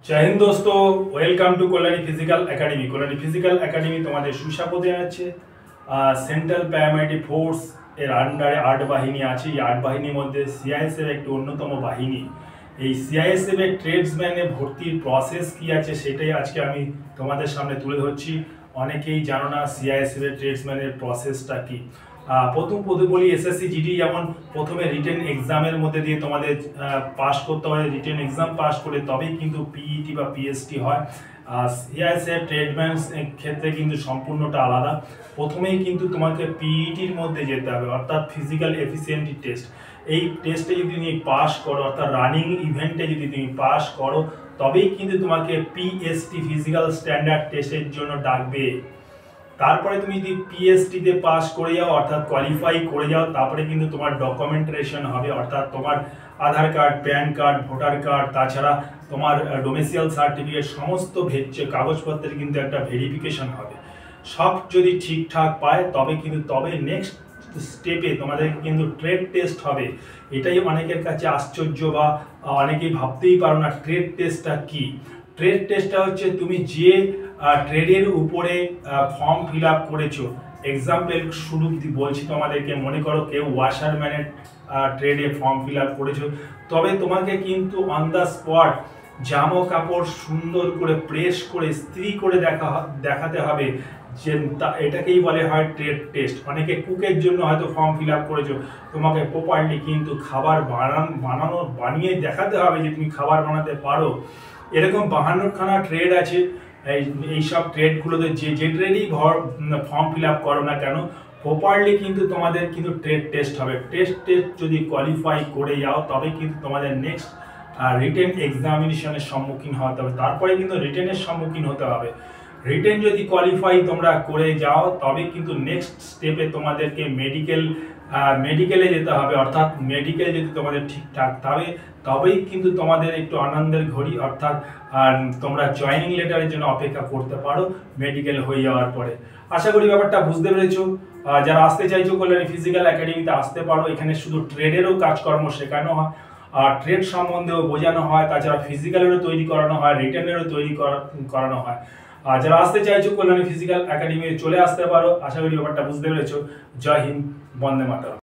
জয় হিন্দ দোস্ত, welcome to Kalyani physical academy. Kalyani physical academy তোমাদের সুস্বাগত জানাচ্ছে। সেন্ট্রাল প্যারামিলিটারি ফোর্স এর আন্ডারে 8 বাহিনী আছে। এই 8 বাহিনীর মধ্যে সিআইএসএফ একটি অন্যতম বাহিনী। এই সিআইএসএফ এর ট্রেডসম্যানে ভর্তির প্রসেস কি আছে সেটাই আজকে আমি তোমাদের সামনে তুলে ধরছি। অনেকেই জানো না সিআইএসএফ এর ট্রেডসম্যানের প্রসেসটা কি। প্রথম বলি এসএসসি জিডি যেমন প্রথমে রিটেন এক্সামের মধ্যে দিয়ে তোমাদের পাস করতে হয়, রিটেন এক্সাম পাস করে তবেই কিন্তু পিইটি বা পিএসটি হয়। সিআইএসএফ ট্রেডম্যানস ক্ষেত্রে কিন্তু সম্পূর্ণটা আলাদা। প্রথমেই কিন্তু তোমাকে পিইটির মধ্যে যেতে হবে, অর্থাৎ ফিজিক্যাল এফিসিয়েন্সি টেস্ট। এই টেস্টে যদি তুমি পাস করো, অর্থাৎ রানিং ইভেন্টে যদি তুমি পাস করো, তবেই কিন্তু তোমাকে পিএসটি ফিজিক্যাল স্ট্যান্ডার্ড টেস্টের জন্য ডাকবে। তারপরে তুমি যদি পিএসটিতে পাস করে যাও, অর্থাৎ কোয়ালিফাই করে যাও, তারপরে কিন্তু তোমার ডকুমেন্টেশন হবে, অর্থাৎ তোমার Aadhaar card, PAN card, voter card, তাছাড়া তোমার ডোমিসাইল সার্টিফিকেট, সমস্ত কাগজপত্রের কিন্তু একটা ভেরিফিকেশন হবে। সব যদি ঠিকঠাক পায় তবে নেক্সট স্টেপে তোমাদের কিন্তু ট্রেড টেস্ট হবে। এটাই অনেকের কাছে আশ্চর্য, বা অনেকেই ভাবতেই পারো না ট্রেড টেস্টটা কি। ট্রেড টেস্টটা হচ্ছে তুমি যে ট্রেডের উপরে ফর্ম ফিল আপ করেছো। এক্সাম্পল শুরু বলছি তোমাদেরকে, মনে করো কেউ ওয়াশারম্যানের ট্রেডে ফর্ম ফিল আপ করেছো, তবে তোমাকে কিন্তু অন দ্য স্পট জামা কাপড় সুন্দর করে প্রেস করে ইস্ত্রি করে দেখাতে হবে, যে এটাকেই বলে হয় ট্রেড টেস্ট। অনেকে কুকের জন্য হয়তো ফর্ম ফিল আপ করেছো, তোমাকে প্রপারলি কিন্তু খাবার বানিয়ে দেখাতে হবে যে তুমি খাবার বানাতে পারো। এরকম 52খানা ট্রেড আছে। এইসব ট্রেডগুলোতে যে ট্রেডেই ফর্ম ফিল আপ করো না কেন, প্রপারলি কিন্তু তোমাদের কিন্তু ট্রেড টেস্ট হবে। টেস্ট যদি কোয়ালিফাই করে যাও, তবে কিন্তু তোমাদের নেক্সট রিটেন এক্সামিনেশনের সম্মুখীন হতে হবে। তারপরে কিন্তু রিটেনের সম্মুখীন হতে হবে। রিটেন যদি কোয়ালিফাই তোমরা করে যাও, তবে কিন্তু নেক্সট স্টেপে তোমাদেরকে মেডিকেলে যেতে হবে। অর্থাৎ মেডিকেল যদি তোমাদের ঠিকঠাক তবেই কিন্তু তোমাদের একটু আনন্দের ঘড়ি, অর্থাৎ তোমরা জয়েনিং লেটারের জন্য অপেক্ষা করতে পারো মেডিকেল হয়ে যাওয়ার পরে। আশা করি ব্যাপারটা বুঝতে পেরেছো। যারা আসতে চাইছো কল্যাণী ফিজিক্যাল একাডেমিতে আসতে পারো। এখানে শুধু ট্রেডেরও কাজকর্ম শেখানো হয়, আর ট্রেড সম্বন্ধেও বোঝানো হয়, তাছাড়া ফিজিক্যালেরও তৈরি করানো হয়, রিটেনেরও তৈরি করানো হয়। আর যারা আসতে চাইছো কল্যাণী ফিজিক্যাল একাডেমি চলে আসতে পারো। আশা করি ব্যাপারটা বুঝতে পেরেছো। জয় হিন্দ, বন্দে মাতরম।